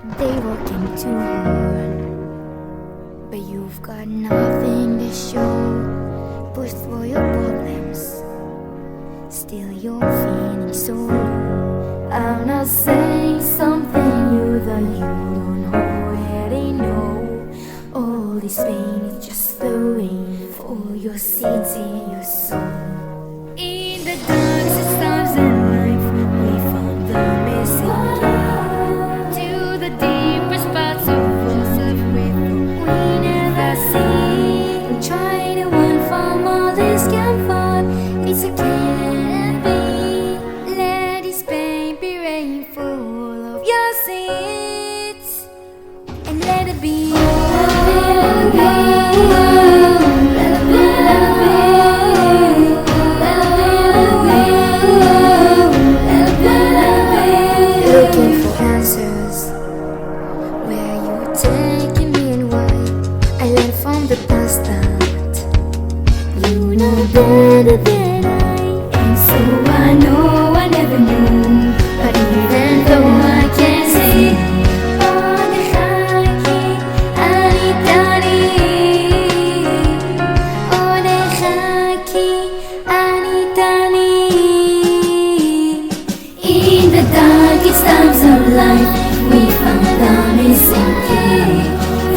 They working too hard, but you've got nothing to show. Pushed for your problems, still you're feeling so low. I'm not saying something new that you don't already know. All this pain is just the rain for all your seeds in your soul. In the darkest times in life, we found the missing key to the deepest parts of ourselves we never see. I'm trying to run from all this comfort. It's okay, let it be. Let this pain be rain for all of your seeds, and let it be. Looking for answers, where you taking me and why? I learned from the past that you know better than I, and so I know I never knew. But even though I can't see, on the haki, anitani, on the haki, anitani. In the darkest times of life, we found the missing key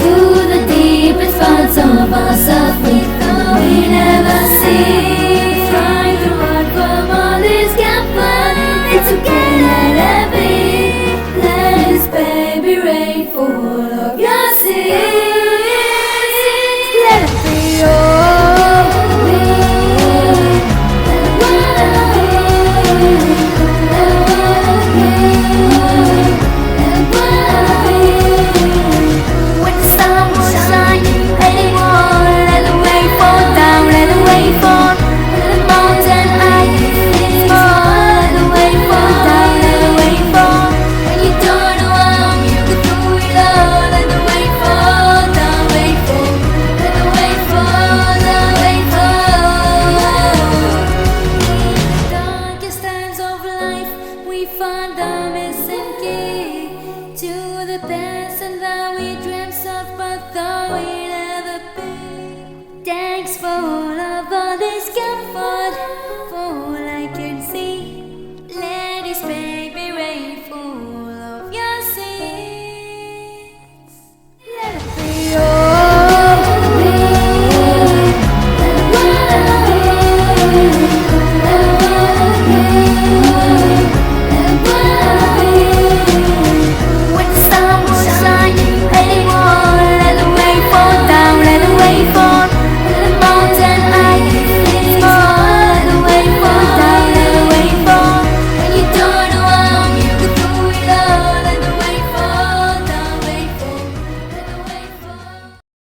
to the deepest parts of ourselves we thought we never see. Trying to run from all this comfort, it's okay, let it be. Let this baby rain for all of your seeds. Let it be, oh. When the sun will shine, let it fall, let the wave fall down, let the wave fall, let the mountain high, let it fall, let the wave fall down, let the wave fall. When you don't know how you go through it all, let the wave fall down, wave fall, let the wave fall down, wave fall. In the darkest times of life, we find the missing key to the